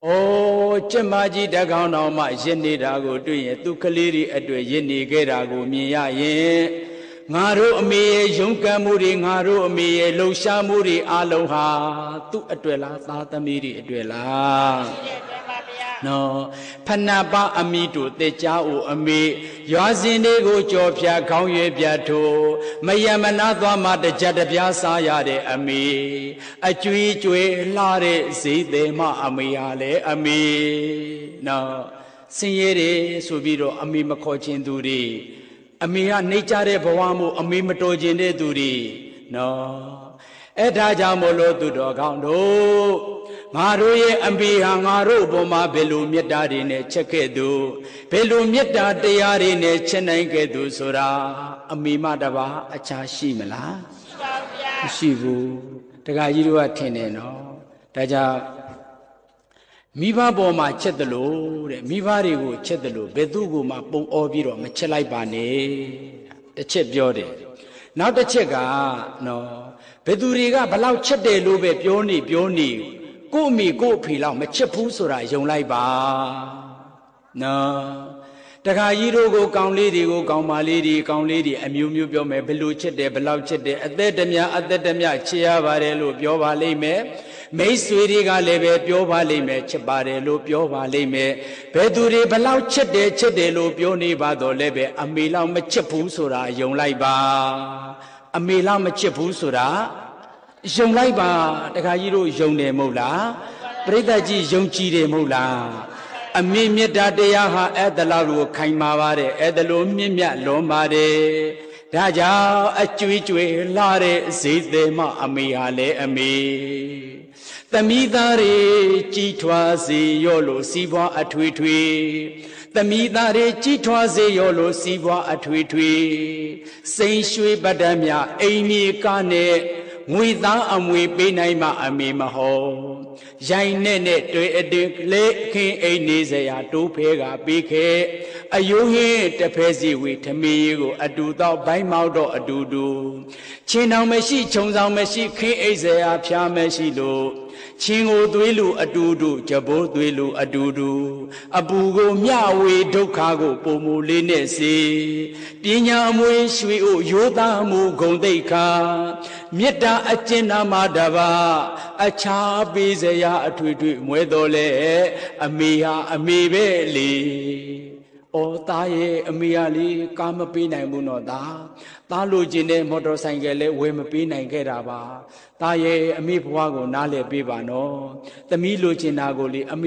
ဩကျမကြီးတကောင်တော်မှရစ်နေတာကိုတွေ့ရင်သူကလေးတွေအတွေ့ရစ်နေခဲ့တာကိုမြင်ရရင်ငါတို့အမေရဲ့ရုန်းကန်မှုတွေငါတို့အမေရဲ့လှုပ်ရှားမှုတွေအလုံးဟာသူ့အတွက်လားသားသမီးတွေအတွက်လားနော်ဖဏပအမိတို့တေချာအိုအမေရွာစင်တွေကိုကြော်ဖြာခေါင်းရွယ်ပြထိုးမယမနာသွားမှတကြက်တပြားစားရတဲ့အမေအကျွေးကျွေးလှတဲ့ဈေးသည်မအမေဟာလေအမေနော်စင်ရဲတယ်ဆိုပြီးတော့အမေမခေါ်ခြင်းသူတွေအမေကနေကြတဲ့ဘဝမို့အမေမတော်ခြင်းတဲ့သူတွေနော်အဲ့ဒါကြောင့်မို့လို့သူတော်ကောင်းတို့ငါတို့ရဲ့အမေဟာငါတို့ဘုံမှာဘယ်လိုမေတ္တာတွေနဲ့ချက်ခဲ့သူဘယ်လိုမေတ္တာတရားတွေနဲ့ချက်နိုင်ခဲ့သူဆိုတာအမေမတပါအခြားရှိမလားရှိပါဗျာမရှိဘူးတခါကြီးတို့ကထင်တယ်နော်ဒါကြောင့်မိဘပေါ်မှာချက်တယ်လို့တဲ့မိဘတွေကိုချက်တယ်လို့ဘယ်သူ့ကိုမှပုံအောပြီးတော့မချက်လိုက်ပါနဲ့တစ်ချက်ပြောတယ်နောက်တစ်ချက်ကနော်ဘယ်သူတွေကဘလောက်ချက်တယ်လို့ပဲပြောနေကို့အမိကို့အဖေလောက်မချက်ဘူးဆိုတာယုံလိုက်ပါနော်တခါကြီးတို့ကိုကောင်းလေးတွေကိုကောင်းမလေးတွေကောင်းလေးတွေအမျိုးမျိုးပြောမယ်ဘယ်လိုချက်တယ်ဘယ်လောက်ချက်တယ်အသက်တမျှချစ်ရပါတယ်လို့ပြောပါလိမ့်မယ်မိတ်ဆွေတွေကလည်းပဲပြောပါလိမ့်မယ်ချစ်ပါတယ်လို့ပြောပါလိမ့်မယ်ဘယ်သူတွေဘလောက်ချက်တယ်လို့ပြောနေပါတော့လည်းပဲအမေလောက်မချက်ဘူးဆိုတာယုံလိုက်ပါအမေလောက်မချက်ဘူးဆိုတာယုံလိုက်ပါတခါကြီးတို့ယုံတယ်မဟုတ်လားပရိသတ်ကြီးယုံကြည်တယ်မဟုတ်လားအမေမေတ္တာတရားဟာအဲ့ဒါလောက်ကိုခိုင်မာပါတယ်အဲ့ဒါလိုမြင့်မြတ်လွန်ပါတယ်ဒါကြောင့်အကျွေးကျွေးလာတဲ့ဈေးသည်မအမေဟာလေအမေသမီးသားတွေကြီးထွားစေရောလို့စီးပွားအထွေထွေသမီးသားတွေကြီးထွားစေရောလို့စီးပွားအထွေထွေစိန်ရွှေပတ္တမြအိမ်မြေကနဲ့ငွေသားအမွေပေးနိုင်မှအမေမဟုတ်ရိုင်းနဲ့တွေ့အတေလေးခင်းအိမ်နေစရာတိုးဖဲကပေးခဲ့အယိုးဟင်းတဖဲစီဝေထမီးကိုအတူတော့ဘိုင်းမောက်တော့အတူတူချင်းတောင်မရှိခြုံဆောင်မရှိခင်းအိမ်စရာဖျားမရှိလို့ချင်းကိုသွေးလူအတူတူကြဘိုးသွေးလူအတူတူအပူကိုမျှဝေဒုက္ခကိုပုံမူလေးနဲ့စေပညာအမွေရွှေအိုရိုးသားမှုဂုံတိတ်ခါမေတ္တာအကျဉ်းနာမတပါအခြားပေးစရာအထွေထွေမွဲတော်လဲအမေဟာအမေပဲလေဩသားရဲ့အမေဟာလေကားမပေးနိုင်ဘူးနော်သားလိုချင်တဲ့မော်တော်ဆိုင်ကယ်လည်းဝယ်မပေးနိုင်ခဲ့တာပါသားရဲ့အမေဘွားကိုနားလည်ပေးပါနော်သမီးလိုချင်တာကိုလေအမေ